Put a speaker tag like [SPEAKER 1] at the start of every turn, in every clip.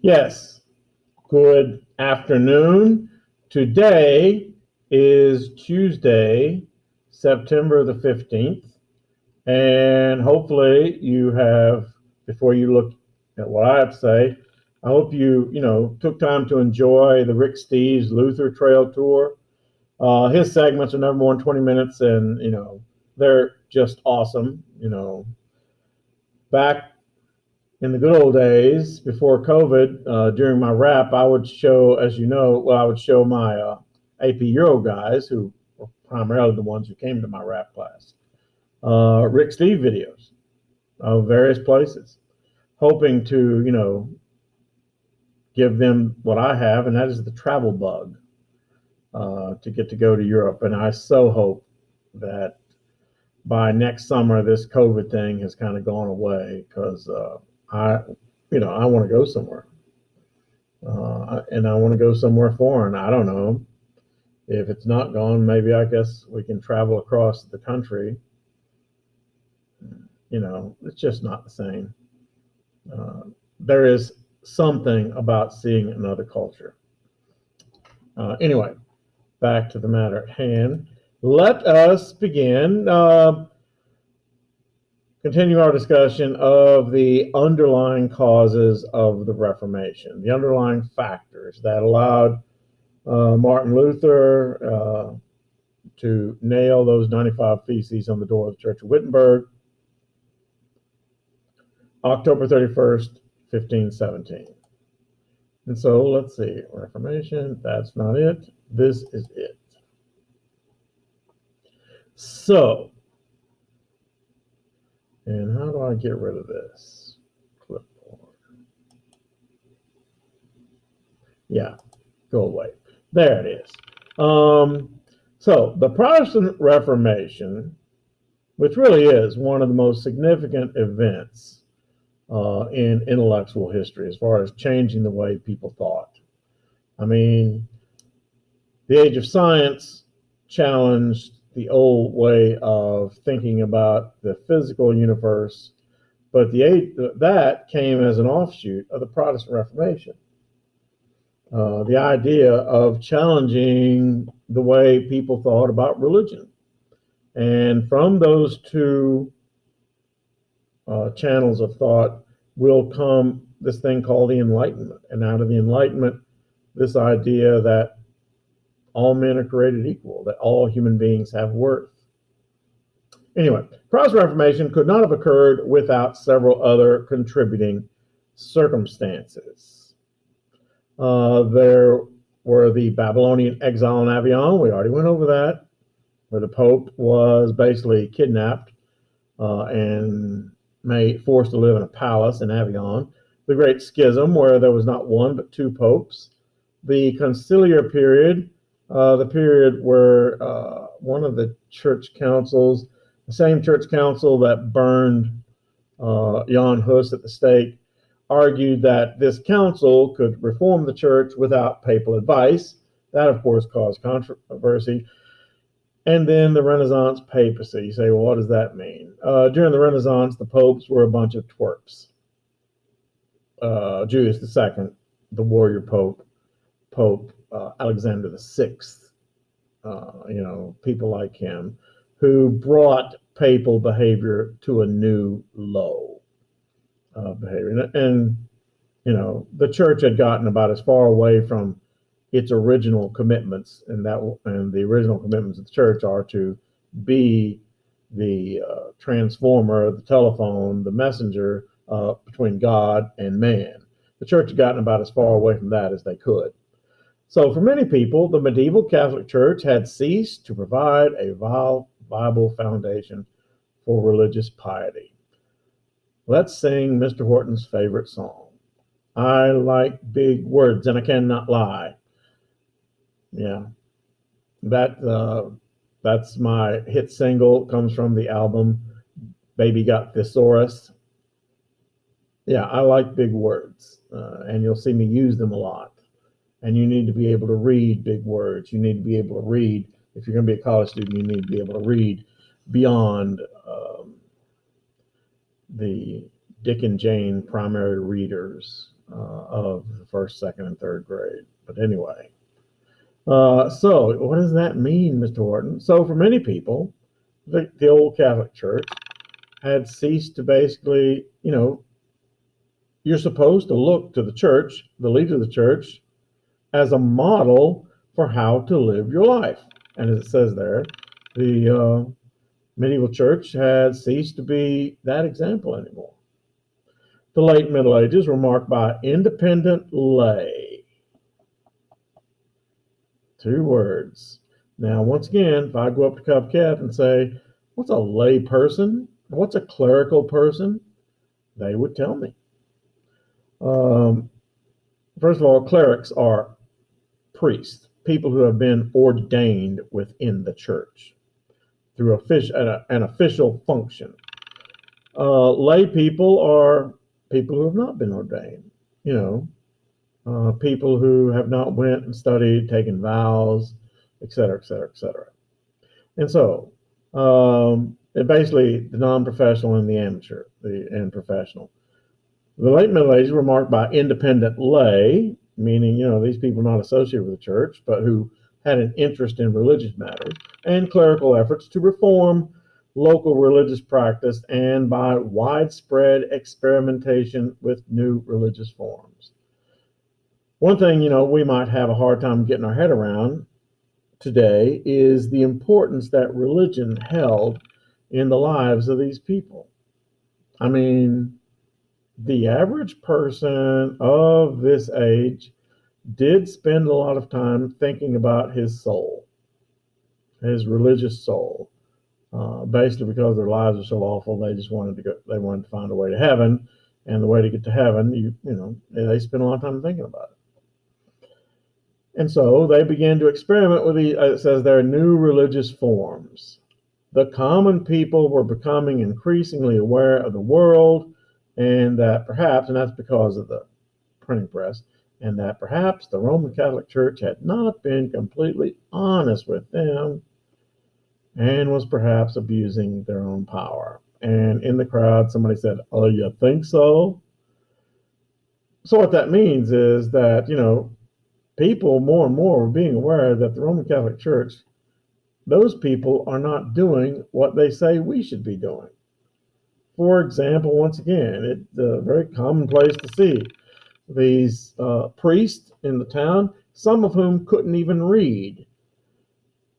[SPEAKER 1] Yes, good afternoon. Today is Tuesday, September the 15th, and hopefully you have, before you look at what I have to say, I hope you took time to enjoy the Rick Steves Luther Trail Tour. His segments are never more than 20 minutes, and, they're just awesome. Back in the good old days before COVID, during my rap, I would show, as you know, I would show my AP Euro guys, who were primarily the ones who came to my rap class, Rick Steve videos of various places, hoping to, give them what I have, and that is the travel bug to get to go to Europe. And I so hope that by next summer, this COVID thing has kind of gone away because I want to go somewhere. And I want to go somewhere foreign. I don't know. If it's not gone, maybe I guess we can travel across the country. It's just not the same. There is something about seeing another culture. Anyway, back to the matter at hand. Let us begin. Continue our discussion of the underlying causes of the Reformation, the underlying factors that allowed Martin Luther to nail those 95 Theses on the door of the Church of Wittenberg, October 31st, 1517. And so let's see, Reformation, that's not it. This is it. So, and how do I get rid of this clipboard? Yeah, go away. There it is. So the Protestant Reformation, which really is one of the most significant events in intellectual history as far as changing the way people thought. I mean, the age of science challenged the old way of thinking about the physical universe, but that came as an offshoot of the Protestant Reformation. The idea of challenging the way people thought about religion. And from those two channels of thought will come this thing called the Enlightenment. And out of the Enlightenment, this idea that all men are created equal, that all human beings have worth. Anyway, Protestant Reformation could not have occurred without several other contributing circumstances. There were the Babylonian exile in Avignon. We already went over that, where the Pope was basically kidnapped and forced to live in a palace in Avignon. The Great Schism, where there was not one but two popes. The conciliar period, the period where one of the church councils, the same church council that burned Jan Hus at the stake, argued that this council could reform the church without papal advice. That, of course, caused controversy. And then the Renaissance papacy. You say, well, what does that mean? During the Renaissance, the popes were a bunch of twerps. Julius II, the warrior pope, Pope Alexander VI, people like him, who brought papal behavior to a new low behavior. And, the church had gotten about as far away from its original commitments, and the original commitments of the church are to be the transformer, the telephone, the messenger between God and man. The church had gotten about as far away from that as they could. So for many people, the medieval Catholic Church had ceased to provide a viable foundation for religious piety. Let's sing Mr. Horton's favorite song. I like big words and I cannot lie. Yeah, that's my hit single. It comes from the album Baby Got Thesaurus. Yeah, I like big words, and you'll see me use them a lot. And you need to be able to read big words. You need to be able to read. If you're going to be a college student, you need to be able to read beyond the Dick and Jane primary readers of the first, second, and third grade. But anyway, so what does that mean, Mr. Horton? So for many people, the old Catholic Church had ceased to basically, you're supposed to look to the church, the leader of the church, as a model for how to live your life. And as it says there, the medieval church had ceased to be that example anymore. The late Middle Ages were marked by independent lay. 2 words. Now, once again, if I go up to Covcat and say, what's a lay person? What's a clerical person? They would tell me. First of all, clerics are priests, people who have been ordained within the church through an official function. Lay people are people who have not been ordained, people who have not went and studied, taken vows, etc., etc., etc. And so, basically, the non-professional and the amateur, and professional. The late Middle Ages were marked by independent lay, meaning, these people not associated with the church, but who had an interest in religious matters, and clerical efforts to reform local religious practice and by widespread experimentation with new religious forms. One thing, we might have a hard time getting our head around today is the importance that religion held in the lives of these people. I mean, the average person of this age did spend a lot of time thinking about his soul, his religious soul. Basically, because their lives are so awful, they just wanted to go. They wanted to find a way to heaven, and the way to get to heaven, they spend a lot of time thinking about it. And so they began to experiment with it says there are new religious forms. The common people were becoming increasingly aware of the world, and that perhaps, and that's because of the printing press, and that perhaps the Roman Catholic Church had not been completely honest with them and was perhaps abusing their own power. And in the crowd, somebody said, "Oh, you think so?" So what that means is that, people more and more were being aware that the Roman Catholic Church, those people are not doing what they say we should be doing. For example, once again, it's a very commonplace to see these priests in the town, some of whom couldn't even read.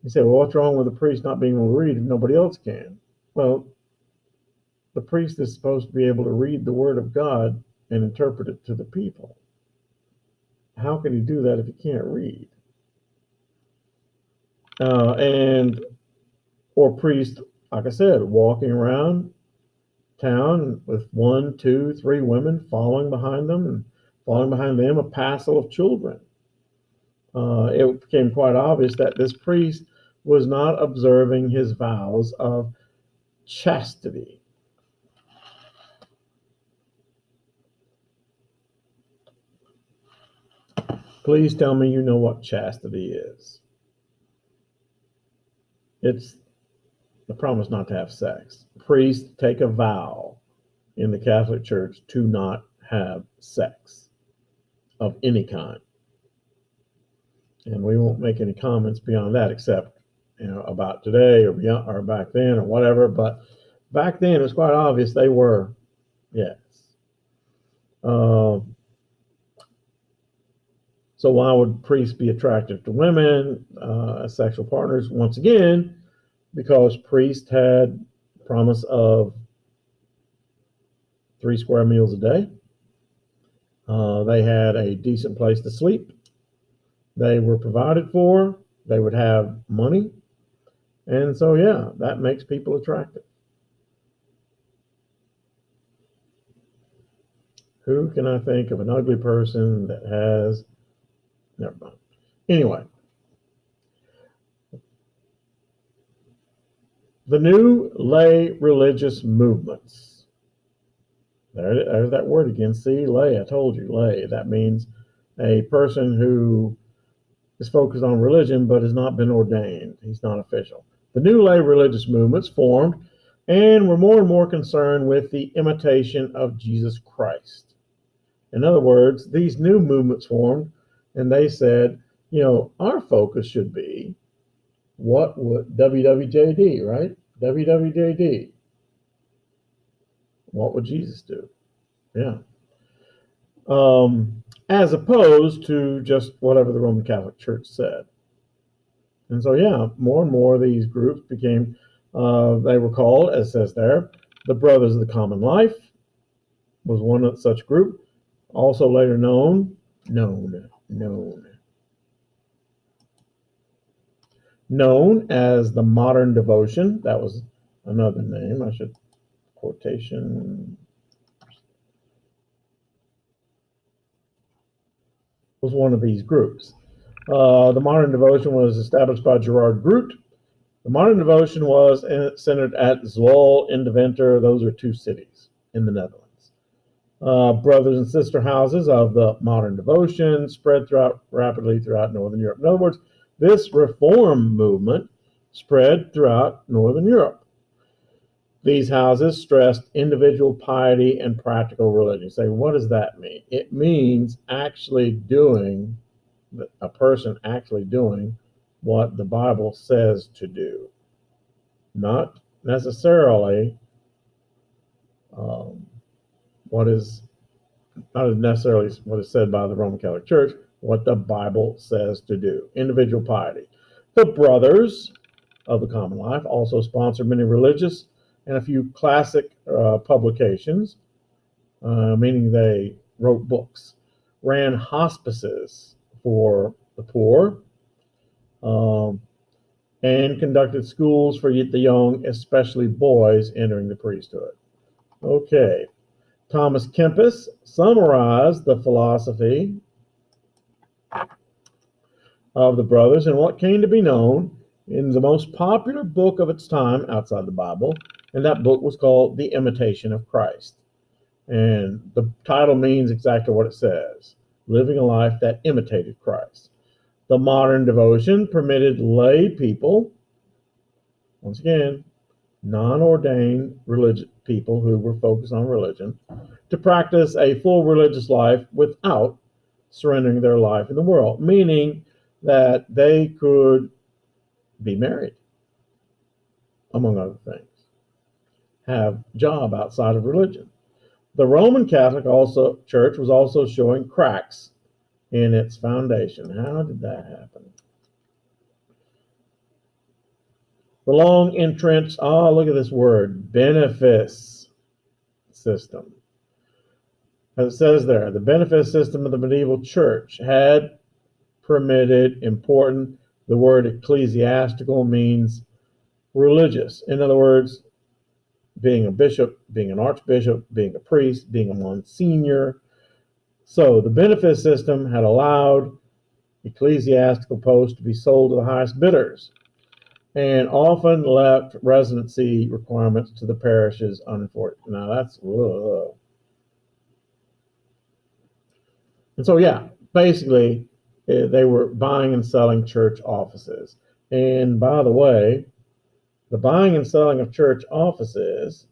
[SPEAKER 1] You say, well, what's wrong with a priest not being able to read if nobody else can? Well, the priest is supposed to be able to read the Word of God and interpret it to the people. How can he do that if he can't read? Or priest, like I said, walking around town with 1, 2, 3 women following behind them, and following behind them a passel of children. It became quite obvious that this priest was not observing his vows of chastity. Please tell me you know what chastity is. It's the promise not to have sex. Priests take a vow in the Catholic Church to not have sex of any kind. And we won't make any comments beyond that, except about today or beyond, or back then or whatever. But back then it was quite obvious they were, yes. So why would priests be attractive to women as sexual partners? Once again, because priests had promise of 3 square meals a day. They had a decent place to sleep. They were provided for. They would have money. And so, yeah, that makes people attractive. Who can I think of an ugly person that has... Never mind. Anyway. The new lay religious movements. There's that word again. See, lay. I told you, lay. That means a person who is focused on religion but has not been ordained. He's not official. The new lay religious movements formed and were more and more concerned with the imitation of Jesus Christ. In other words, these new movements formed, and they said, our focus should be what would WWJD, right? WWJD. What would Jesus do? Yeah. As opposed to just whatever the Roman Catholic Church said. And so, more and more of these groups became, they were called, as it says there, the Brothers of the Common Life was one of such group, also later known as the Modern Devotion. That was another name. I should quotation. Was one of these groups. The Modern Devotion was established by Gerard Groot. The Modern Devotion was centered at Zwolle and Deventer. Those are two cities in the Netherlands. Brothers and sister houses of the Modern Devotion spread rapidly throughout Northern Europe. In other words, this reform movement spread throughout Northern Europe. These houses stressed individual piety and practical religion. You say, what does that mean? It means a person actually doing what the Bible says to do, not necessarily what is said by the Roman Catholic Church, what the Bible says to do. Individual piety. The Brothers of the Common Life also sponsored many religious and a few classic publications, meaning they wrote books, ran hospices for the poor, and conducted schools for the young, especially boys entering the priesthood. Okay. Thomas Kempis summarized the philosophy of the brothers in what came to be known in the most popular book of its time outside the Bible, and that book was called The Imitation of Christ. And the title means exactly what it says, living a life that imitated Christ. The Modern Devotion permitted lay people, once again, non-ordained religious people who were focused on religion, to practice a full religious life without surrendering their life in the world, meaning that they could be married, among other things, have a job outside of religion. The Roman Catholic Church was also showing cracks in its foundation. How did that happen? The long entrenched, look at this word, benefice system. As it says there, the benefice system of the medieval church had permitted the word ecclesiastical means religious. In other words, being a bishop, being an archbishop, being a priest, being a monsignor. So the benefice system had allowed ecclesiastical posts to be sold to the highest bidders, and often left residency requirements to the parishes unenforced. Now that's And so basically they were buying and selling church offices. And by the way, the buying and selling of church offices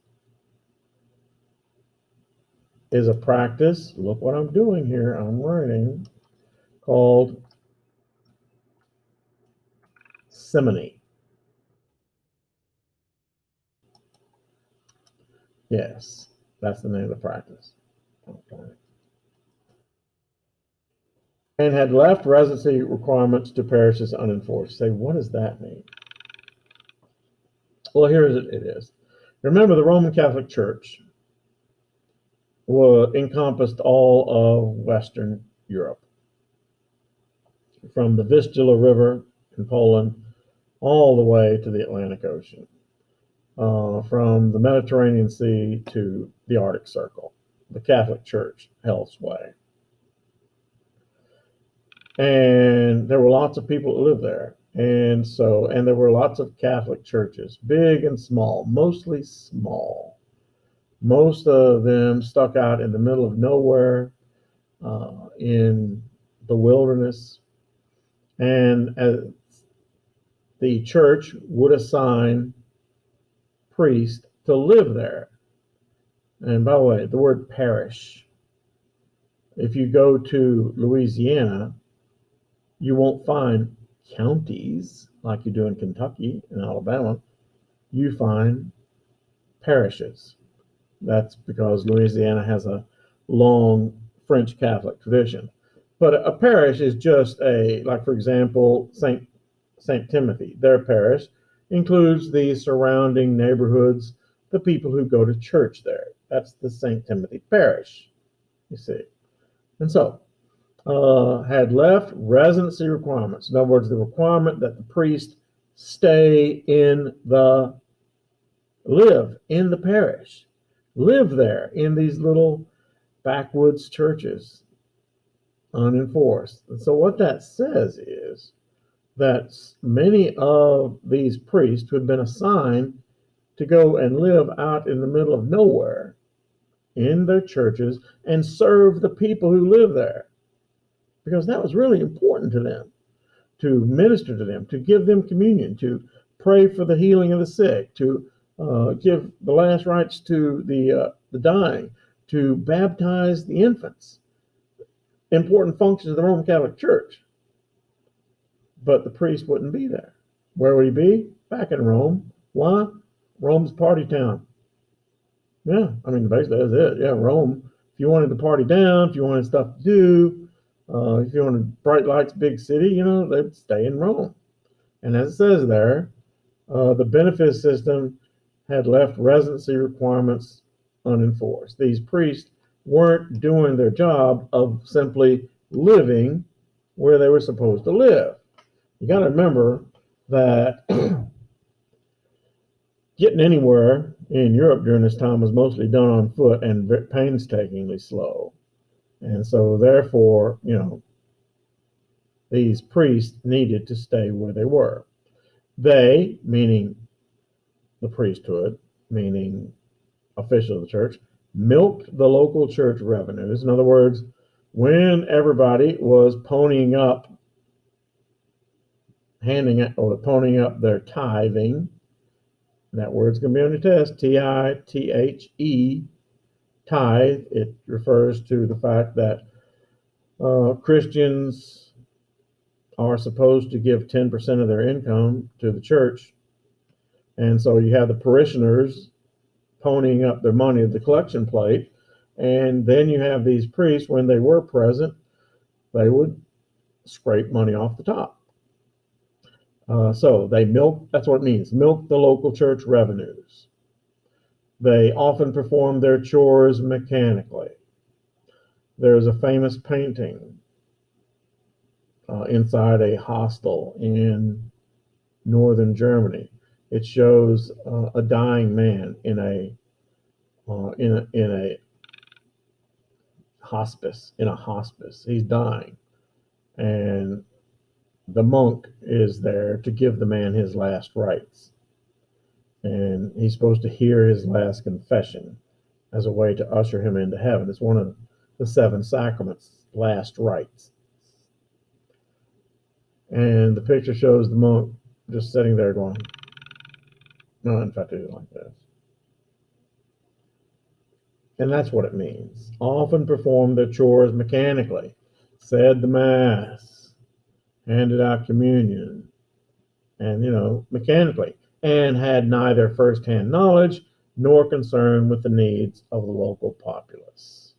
[SPEAKER 1] is a practice, look what I'm doing here, I'm writing, called simony. Yes, that's the name of the practice. Okay. And had left residency requirements to parishes unenforced. Say, what does that mean? Well, here it is. Remember, the Roman Catholic Church encompassed all of Western Europe, from the Vistula River in Poland all the way to the Atlantic Ocean, from the Mediterranean Sea to the Arctic Circle. The Catholic Church held sway. And there were lots of people that lived there. And there were lots of Catholic churches, big and small, mostly small. Most of them stuck out in the middle of nowhere, in the wilderness. And the church would assign priests to live there. And by the way, the word parish If you go to Louisiana, you won't find counties like you do in Kentucky and Alabama. You find parishes. That's because Louisiana has a long French Catholic tradition. But a parish is just like for example, St. Timothy, their parish includes the surrounding neighborhoods, the people who go to church there. That's the St. Timothy parish, you see. And so, had left residency requirements. In other words, the requirement that the priest live in the parish, live there in these little backwoods churches, unenforced. And so what that says is that many of these priests who had been assigned to go and live out in the middle of nowhere in their churches and serve the people who live there, because that was really important to them, to minister to them, to give them communion, to pray for the healing of the sick, to give the last rites to the dying, to baptize the infants. Important functions of the Roman Catholic Church. But the priest wouldn't be there. Where would he be? Back in Rome. Why? Rome's party town. Yeah, I mean, basically that's it. Yeah, Rome. If you wanted to party down, if you wanted stuff to do, if you wanted bright lights, big city, they'd stay in Rome. And as it says there, the benefit system had left residency requirements unenforced. These priests weren't doing their job of simply living where they were supposed to live. You got to remember that getting anywhere in Europe during this time was mostly done on foot and painstakingly slow. And so therefore, these priests needed to stay where they were. They, meaning the priesthood, meaning officials of the church, milked the local church revenues. In other words, when everybody was ponying up their tithing, that word's going to be on your test, T-I-T-H-E, tithe. It refers to the fact that Christians are supposed to give 10% of their income to the church. And so you have the parishioners ponying up their money at the collection plate. And then you have these priests, when they were present, they would scrape money off the top. So they that's what it means, milk the local church revenues. They often performed their chores mechanically. There's a famous painting inside a hostel in northern Germany. It shows a dying man in a hospice. He's dying, and the monk is there to give the man his last rites, and he's supposed to hear his last confession as a way to usher him into heaven. It's one of the 7 sacraments, last rites. And the picture shows the monk just sitting there going, no, in fact, it's like this. And that's what it means. Often performed their chores mechanically, said the Mass, handed out communion, and, mechanically, and had neither firsthand knowledge nor concern with the needs of the local populace.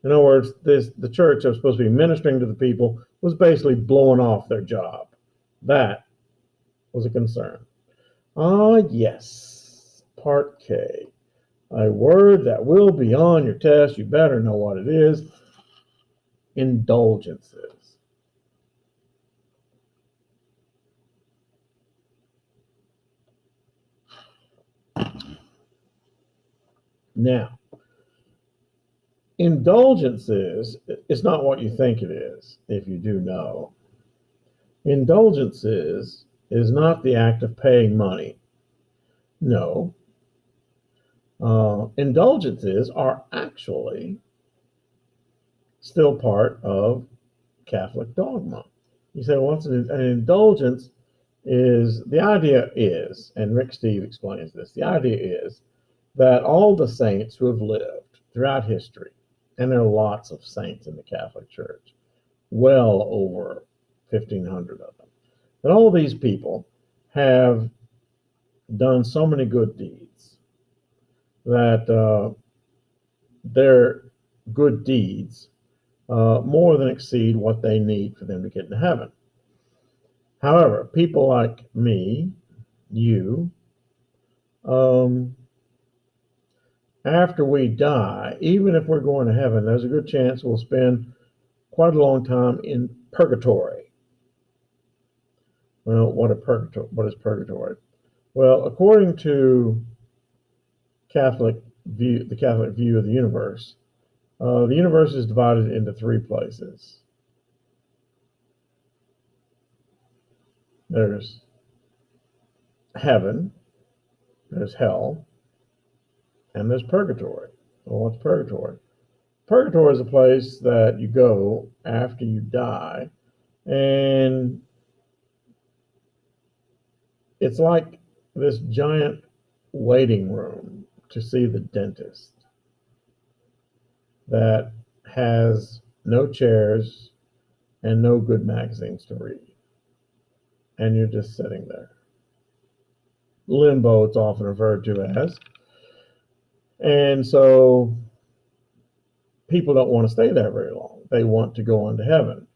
[SPEAKER 1] In other words, the church that was supposed to be ministering to the people was basically blowing off their job. That was a concern. Yes, part K. A word that will be on your test. You better know what it is. Indulgences. Now, indulgences is not what you think it is, if you do know. Indulgences is not the act of paying money. No. Indulgences are actually still part of Catholic dogma. You say, well, what's an indulgence? The idea is, and Rick Steve explains this, the idea is that all the saints who have lived throughout history And there are lots of saints in the Catholic Church, well over 1,500 of them. And all these people have done so many good deeds that their good deeds more than exceed what they need for them to get into heaven. However, people like me, you, um, after we die, even if we're going to heaven, there's a good chance we'll spend quite a long time in purgatory. Well, what is purgatory? Well, according to the Catholic view of the universe is divided into three places. There's heaven, there's hell, and there's purgatory. Well, what's purgatory? Purgatory is a place that you go after you die, and it's like this giant waiting room to see the dentist that has no chairs and no good magazines to read. And you're just sitting there. Limbo, it's often referred to as. And so people don't want to stay there very long. They want to go on to heaven.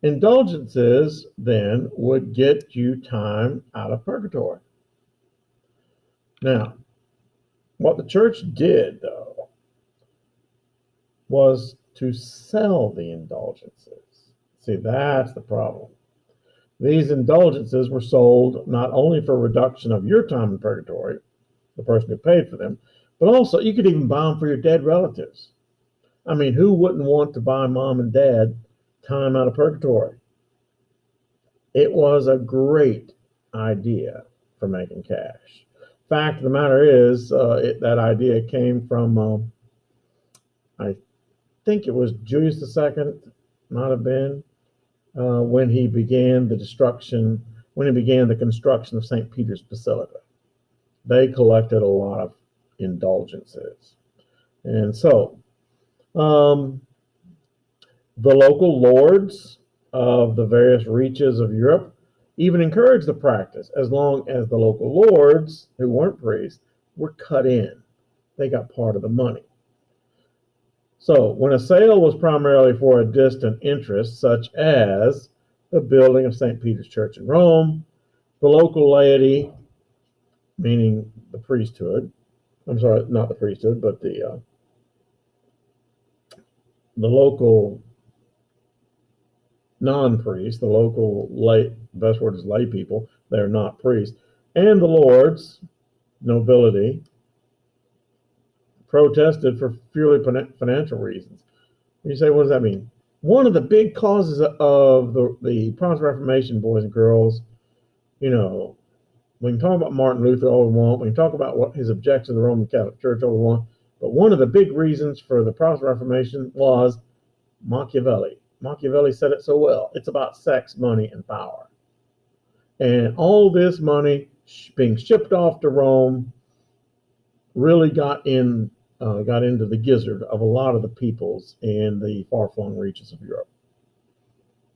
[SPEAKER 1] Indulgences then would get you time out of purgatory. Now, what the church did, though, was to sell the indulgences. See, that's the problem. These indulgences were sold not only for reduction of your time in purgatory, the person who paid for them, but also you could even buy them for your dead relatives. I mean, who wouldn't want to buy mom and dad time out of purgatory? It was a great idea for making cash. Fact of the matter is, that idea came from, I think it was Julius II, might have been, when he began the construction of St. Peter's Basilica. They collected a lot of indulgences. And so, the local lords of the various reaches of Europe even encouraged the practice, as long as the local lords, who weren't priests, were cut in. They got part of the money. So when a sale was primarily for a distant interest, such as the building of St. Peter's Church in Rome, the local laity, meaning the priesthood, I'm sorry, not the priesthood, but the local non-priests, the local lay, best word is lay people, they're not priests, and the lords, nobility, protested for purely financial reasons. You say, what does that mean? One of the big causes of the Protestant Reformation, boys and girls, we can talk about Martin Luther all we want, we can talk about what his objections to the Roman Catholic Church all we want, but one of the big reasons for the Protestant Reformation was Machiavelli. Machiavelli said it so well. It's about sex, money, and power. And all this money being shipped off to Rome really got into the gizzard of a lot of the peoples in the far-flung reaches of Europe.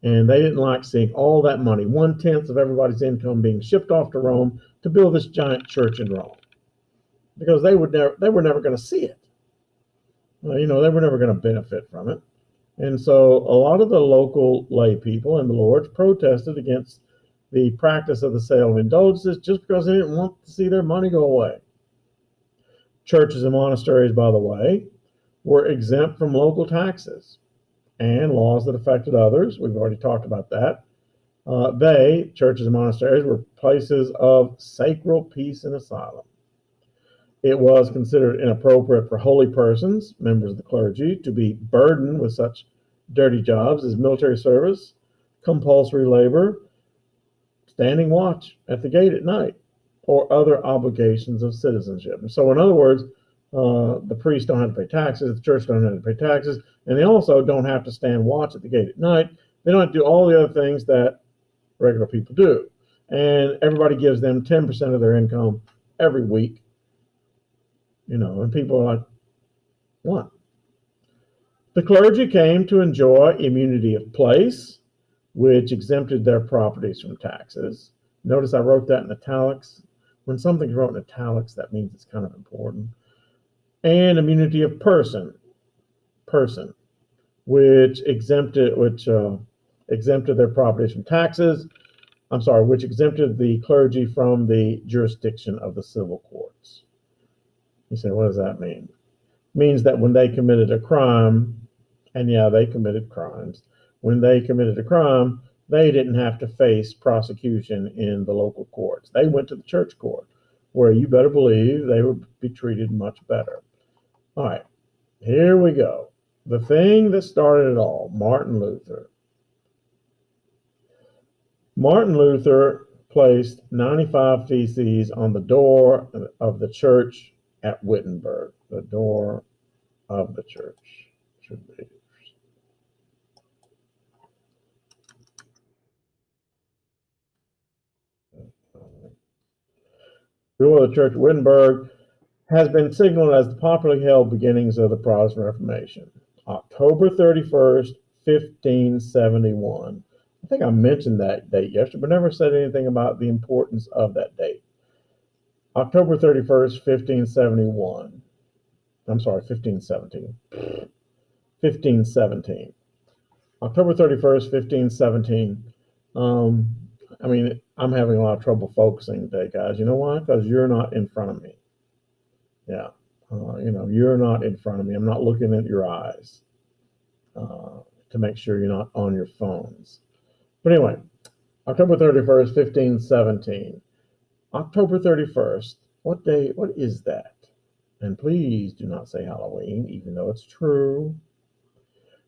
[SPEAKER 1] And they didn't like seeing all that money, 1/10 of everybody's income, being shipped off to Rome to build this giant church in Rome, because they were never going to see it. They were never going to benefit from it. And so a lot of the local lay people and the lords protested against the practice of the sale of indulgences just because they didn't want to see their money go away. Churches and monasteries, by the way, were exempt from local taxes and laws that affected others. We've already talked about that. Churches and monasteries, were places of sacral peace and asylum. It was considered inappropriate for holy persons, members of the clergy, to be burdened with such dirty jobs as military service, compulsory labor, standing watch at the gate at night, or other obligations of citizenship. And so, in other words, the priests don't have to pay taxes, the church don't have to pay taxes, and they also don't have to stand watch at the gate at night. They don't have to do all the other things that regular people do. And everybody gives them 10% of their income every week. And people are like, what? The clergy came to enjoy immunity of place, which exempted their properties from taxes. Notice I wrote that in italics. When something's wrote in italics, that means it's kind of important. And immunity of person, which exempted their properties from taxes. Which exempted the clergy from the jurisdiction of the civil courts. You say, what does that mean? It means that when they committed a crime, and yeah, they committed crimes. When they committed a crime, they didn't have to face prosecution in the local courts. They went to the church court, where you better believe they would be treated much better. All right, here we go. The thing that started it all, Martin Luther. Martin Luther placed 95 theses on the door of the church at Wittenberg. The door of the church should be. The door of the Church of Wittenberg has been signaled as the popularly held beginnings of the Protestant Reformation. October 31st, 1571. I think I mentioned that date yesterday, but never said anything about the importance of that date. October 31st, 1571. I'm sorry, 1517. 1517. October 31st, 1517. I'm having a lot of trouble focusing today, guys. You know why? Because you're not in front of me. Yeah. You're not in front of me. I'm not looking at your eyes to make sure you're not on your phones. But anyway, October 31st, 1517. October 31st, what day, what is that? And please do not say Halloween, even though it's true.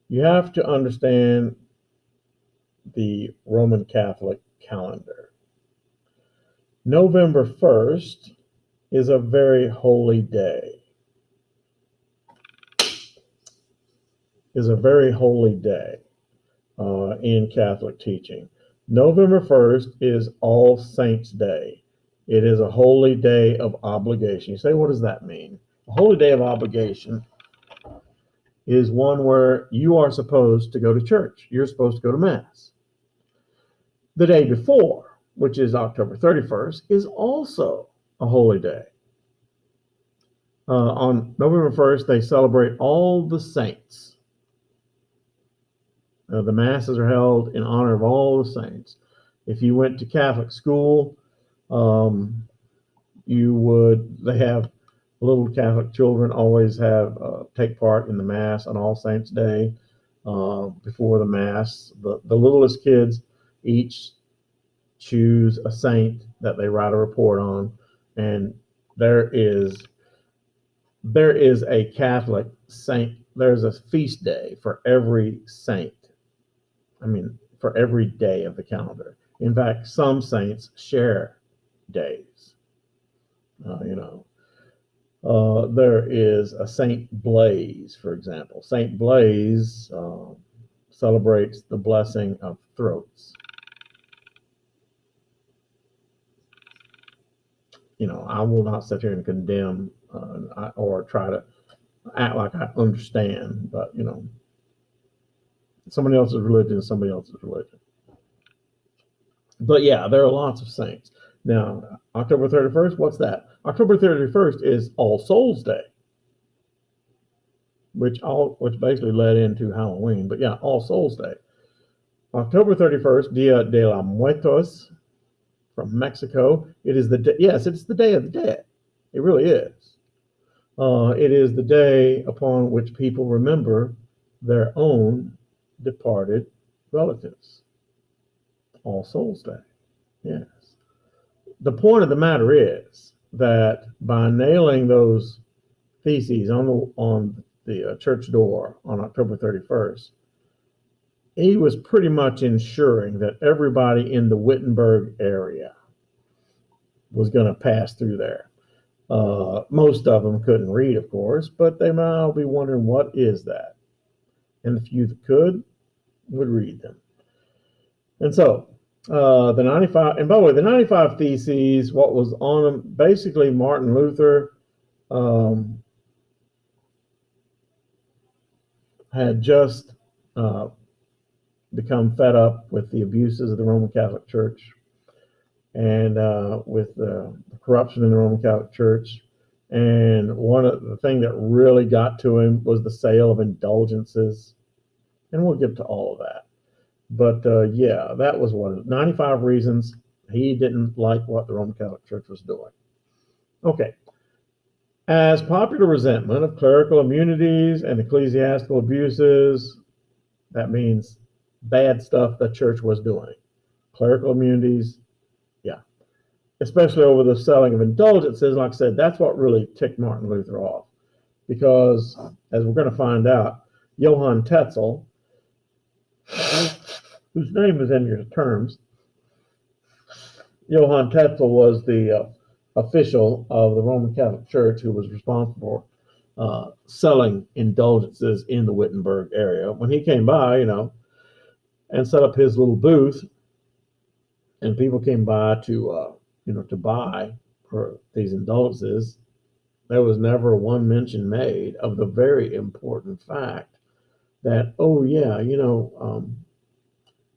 [SPEAKER 1] You have to understand the Roman Catholic calendar. November 1st is a very holy day. In Catholic teaching. November 1st is All Saints' Day. It is a holy day of obligation. You say, what does that mean? A holy day of obligation is one where you are supposed to go to church. You're supposed to go to Mass. The day before, which is October 31st, is also a holy day. On November 1st, they celebrate all the saints. The masses are held in honor of all the saints. If you went to Catholic school, they have little Catholic children always take part in the Mass on All Saints' Day. Before the Mass, the littlest kids each choose a saint that they write a report on, and there is a Catholic saint. There's a feast day for every saint. For every day of the calendar. In fact, some saints share days. There is a Saint Blaise, for example. Saint Blaise celebrates the blessing of throats. I will not sit here and condemn or try to act like I understand, but somebody else's religion is somebody else's religion. But yeah, there are lots of saints. Now, October 31st, what's that? October 31st is All Souls' Day, which basically led into Halloween. But yeah, All Souls' Day. October 31st, Dia de los Muertos from Mexico. It's the Day of the Dead. It really is. It is the day upon which people remember their own departed relatives. All Souls' Day. Yes. The point of the matter is that by nailing those theses on the church door on October 31st, he was pretty much ensuring that everybody in the Wittenberg area was going to pass through there. Most of them couldn't read, of course, but they might all be wondering, what is that? And the few that could would read them. And so the 95, and by the way, the 95 Theses, what was on them, basically Martin Luther had just become fed up with the abuses of the Roman Catholic Church and with the corruption in the Roman Catholic Church. And one of the thing that really got to him was the sale of indulgences. And we'll get to all of that. But yeah, that was 95 reasons he didn't like what the Roman Catholic Church was doing. Okay. As popular resentment of clerical immunities and ecclesiastical abuses, that means bad stuff the church was doing. Clerical immunities, yeah. Especially over the selling of indulgences, like I said, that's what really ticked Martin Luther off. Because, as we're going to find out, Johann Tetzel, whose name is in your terms, Johann Tetzel was the official of the Roman Catholic Church who was responsible for selling indulgences in the Wittenberg area. When he came by, and set up his little booth, and people came by to buy for these indulgences, there was never one mention made of the very important fact that, oh yeah,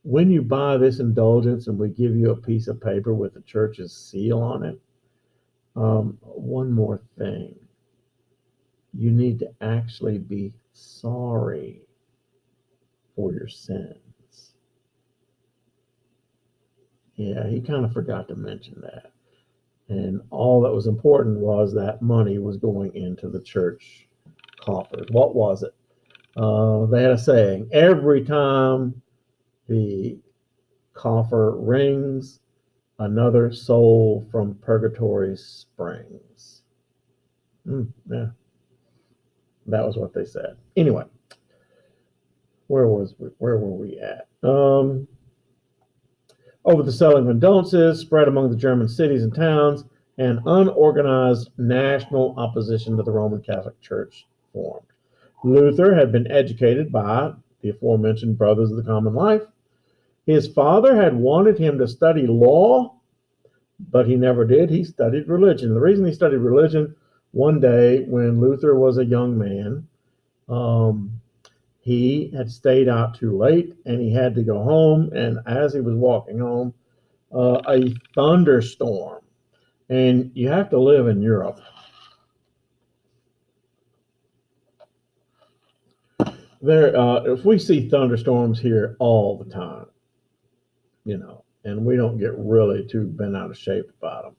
[SPEAKER 1] when you buy this indulgence and we give you a piece of paper with the church's seal on it, one more thing, you need to actually be sorry for your sins. Yeah, he kind of forgot to mention that. And all that was important was that money was going into the church coffers. What was it? They had a saying, every time the coffer rings, another soul from purgatory springs. Yeah, that was what they said. Anyway, where were we at? Over the selling of indulgences spread among the German cities and towns, and unorganized national opposition to the Roman Catholic Church formed. Luther had been educated by the aforementioned Brothers of the Common Life. His father had wanted him to study law, but he never did. He studied religion. The reason he studied religion, one day when Luther was a young man, he had stayed out too late and he had to go home. And as he was walking home, a thunderstorm, and you have to live in Europe. If we see thunderstorms here all the time, and we don't get really too bent out of shape about them.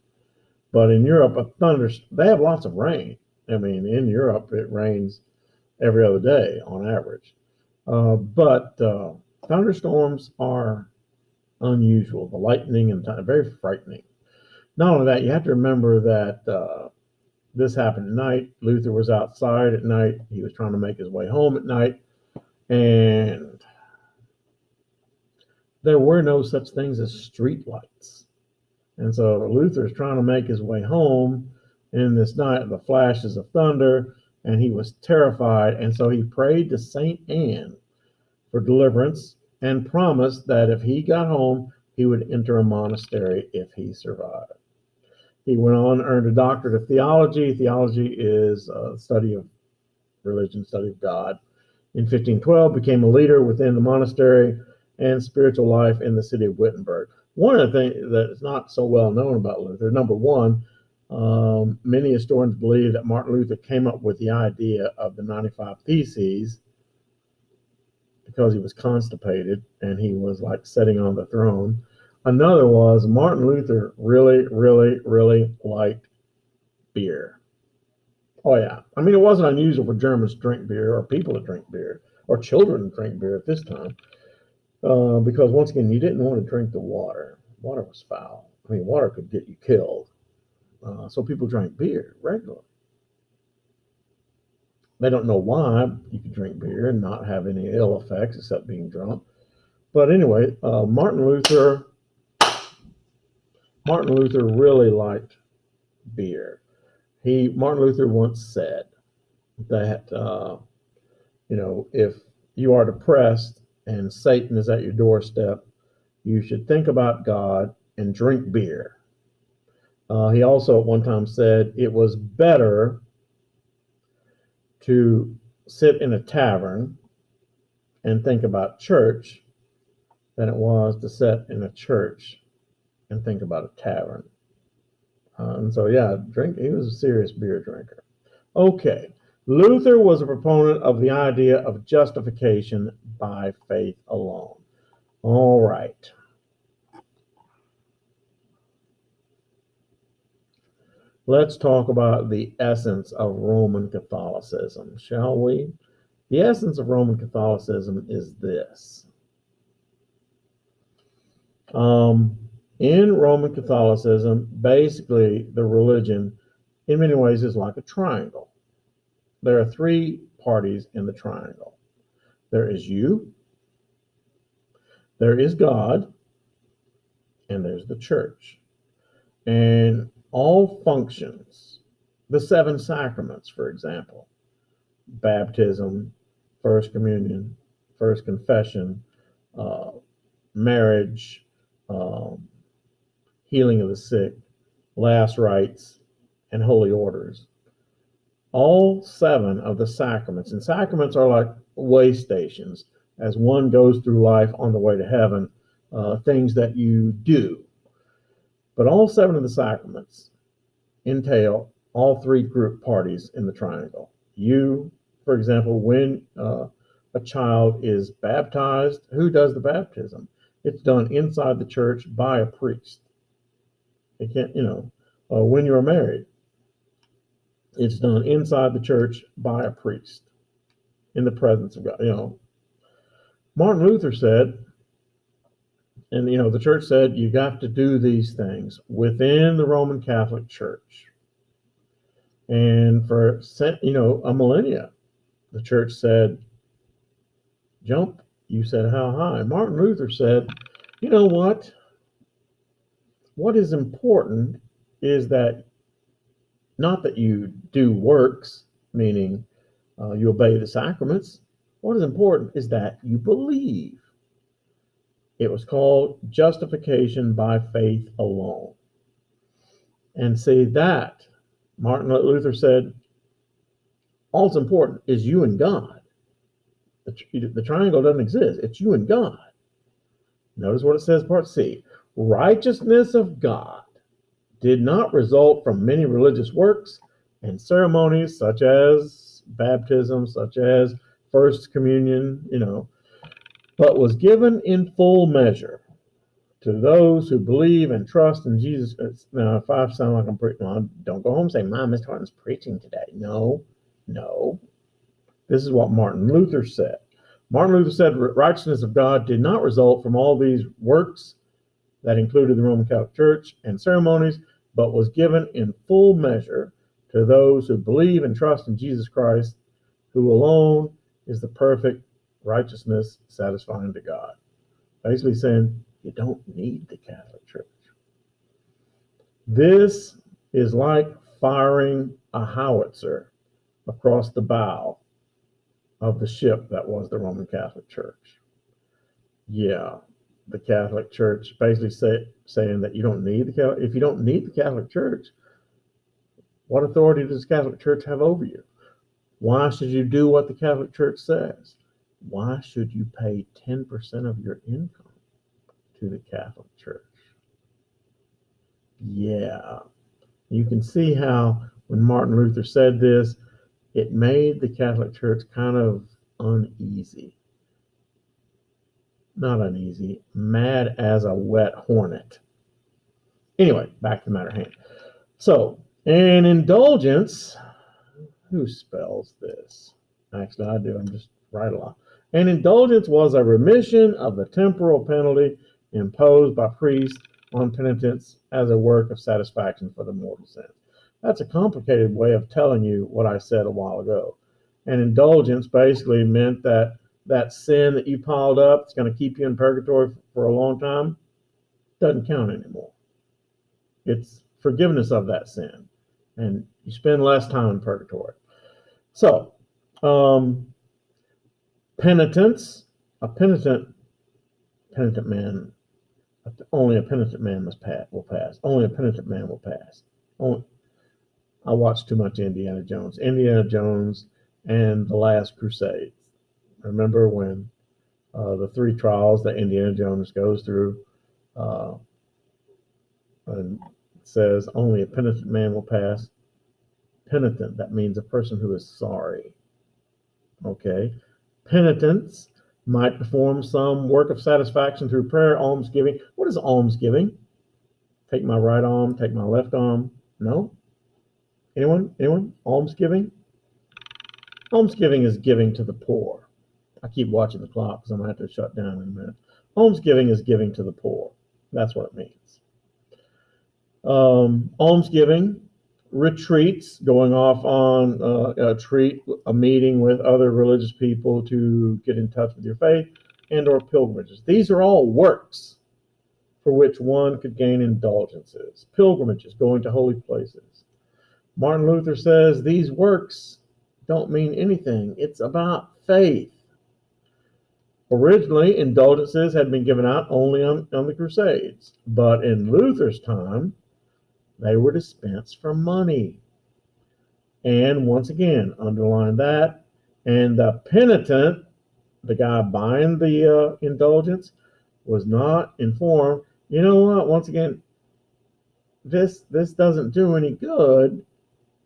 [SPEAKER 1] But in Europe, they have lots of rain. I mean, in Europe, it rains every other day on average. But thunderstorms are unusual. The lightning and very frightening. Not only that, you have to remember that this happened at night. Luther was outside at night. He was trying to make his way home at night. And there were no such things as street lights. And so Luther's trying to make his way home in this night, the flashes of thunder, and he was terrified. And so he prayed to St. Anne for deliverance and promised that if he got home, he would enter a monastery if he survived. He went on, earned a doctorate of theology. Theology is a study of religion, study of God. In 1512, became a leader within the monastery and spiritual life in the city of Wittenberg. One of the things that is not so well known about Luther, number one, many historians believe that Martin Luther came up with the idea of the 95 Theses because he was constipated and he was like sitting on the throne. Another was Martin Luther really, really, really liked beer. Oh, yeah. I mean, it wasn't unusual for Germans to drink beer or people to drink beer or children to drink beer at this time because, once again, you didn't want to drink the water. Water was foul. I mean, water could get you killed. So people drank beer regularly. They don't know why you could drink beer and not have any ill effects except being drunk. But anyway, Martin Luther really liked beer. Martin Luther once said that if you are depressed and Satan is at your doorstep, you should think about God and drink beer. He also at one time said it was better to sit in a tavern and think about church than it was to sit in a church and think about a tavern. And so, yeah, he was a serious beer drinker. Okay, Luther was a proponent of the idea of justification by faith alone. All right. Let's talk about the essence of Roman Catholicism, shall we? The essence of Roman Catholicism is this. In Roman Catholicism, basically the religion, in many ways, is like a triangle. There are three parties in the triangle. There is you, there is God, and there's the church. And all functions, the seven sacraments, for example, baptism, first communion, first confession, marriage, healing of the sick, last rites, and holy orders. All seven of the sacraments, and sacraments are like way stations as one goes through life on the way to heaven, things that you do. But all seven of the sacraments entail all three group parties in the triangle. You, for example, when a child is baptized, who does the baptism? It's done inside the church by a priest. It can't, when you're married, it's done inside the church by a priest in the presence of God. Martin Luther said, and the church said, you got to do these things within the Roman Catholic Church. And for a millennia, the church said, jump. You said, how high? Martin Luther said, you know what? What is important is that not that you do works, meaning you obey the sacraments. What is important is that you believe. It was called justification by faith alone. And see that, Martin Luther said, all that's important is you and God. The triangle doesn't exist. It's you and God. Notice what it says, part C. Righteousness of God did not result from many religious works and ceremonies such as baptism, such as first communion, but was given in full measure to those who believe and trust in Jesus. Now, if I sound like I'm preaching, well, don't go home and say, Mom, Mr. Harden's preaching today. No. This is what Martin Luther said. Martin Luther said righteousness of God did not result from all these works that included the Roman Catholic Church and ceremonies, but was given in full measure to those who believe and trust in Jesus Christ, who alone is the perfect righteousness satisfying to God. Basically saying, you don't need the Catholic Church. This is like firing a howitzer across the bow of the ship that was the Roman Catholic Church. Yeah, the Catholic Church basically saying that you don't need the Catholic. If you don't need the Catholic Church, what authority does the Catholic Church have over you? Why should you do what the Catholic Church says? Why should you pay 10% of your income to the Catholic Church? Yeah, you can see how when Martin Luther said this, it made the Catholic Church kind of uneasy. Not uneasy, mad as a wet hornet. Anyway, back to the matter at hand. So, an indulgence, who spells this? Actually, I do. I'm just right along. An indulgence was a remission of the temporal penalty imposed by priests on penitents as a work of satisfaction for the mortal sin. That's a complicated way of telling you what I said a while ago. An indulgence basically meant that sin that you piled up, it's going to keep you in purgatory for a long time, doesn't count anymore. It's forgiveness of that sin, and you spend less time in purgatory. So, penitence, a penitent man, only a penitent man will pass. Only a penitent man will pass. I watched too much Indiana Jones and The Last Crusade. Remember when the three trials that Indiana Jones goes through, uh, and says only a penitent man will pass. Penitent, that means a person who is sorry. Okay. Penitents might perform some work of satisfaction through prayer, almsgiving. What is almsgiving? Take my right arm, take my left arm. No? Anyone? Anyone? Almsgiving? Almsgiving is giving to the poor. I keep watching the clock because I'm going to have to shut down in a minute. Almsgiving is giving to the poor. That's what it means. Almsgiving, retreats, going off on a meeting with other religious people to get in touch with your faith, and or pilgrimages. These are all works for which one could gain indulgences. Pilgrimages, going to holy places. Martin Luther says these works don't mean anything. It's about faith. Originally, indulgences had been given out only on the Crusades, but in Luther's time, they were dispensed for money. And once again, underline that. And the penitent, the guy buying the indulgence, was not informed. You know what? Once again, this doesn't do any good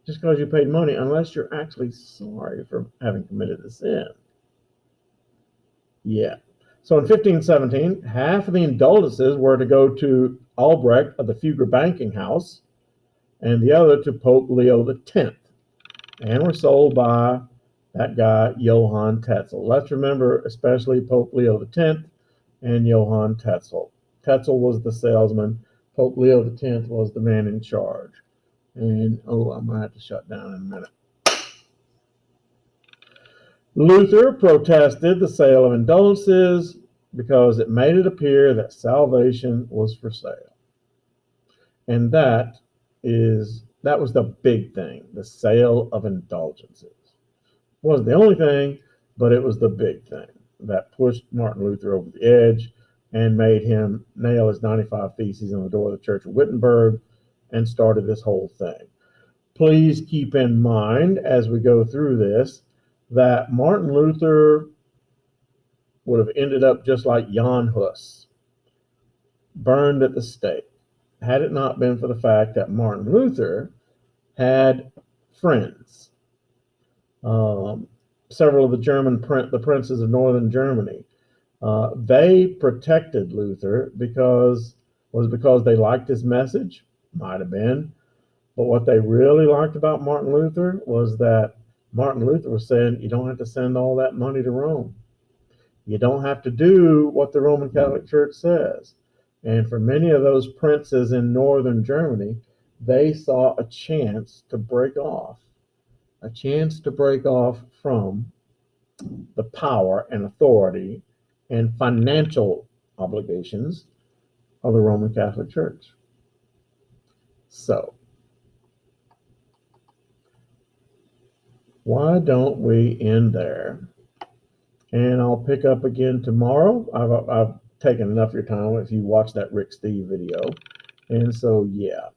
[SPEAKER 1] just because you paid money, unless you're actually sorry for having committed the sin. Yeah. So in 1517, half of the indulgences were to go to Albrecht of the Fugger Banking House, and the other to Pope Leo X, and were sold by that guy, Johann Tetzel. Let's remember especially Pope Leo X and Johann Tetzel. Tetzel was the salesman. Pope Leo X was the man in charge. And, I'm going to have to shut down in a minute. Luther protested the sale of indulgences because it made it appear that salvation was for sale. And that was the big thing, the sale of indulgences. It wasn't the only thing, but it was the big thing that pushed Martin Luther over the edge and made him nail his 95 Theses on the door of the Church of Wittenberg and started this whole thing. Please keep in mind as we go through this that Martin Luther would have ended up just like Jan Hus, burned at the stake, had it not been for the fact that Martin Luther had friends. Several of the princes of northern Germany, they protected Luther because they liked his message, might have been, but what they really liked about Martin Luther was that Martin Luther was saying, you don't have to send all that money to Rome. You don't have to do what the Roman Catholic Church says. And for many of those princes in northern Germany, they saw a chance to break off from the power and authority and financial obligations of the Roman Catholic Church. So, why don't we end there? And I'll pick up again tomorrow. I've taken enough of your time if you watch that Rick Steve video. And so, yeah.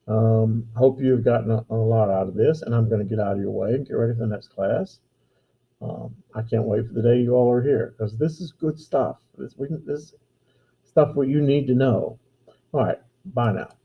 [SPEAKER 1] Hope you've gotten a lot out of this, and I'm going to get out of your way and get ready for the next class. I can't wait for the day you all are here, because this is good stuff. This stuff what you need to know. All right, bye now.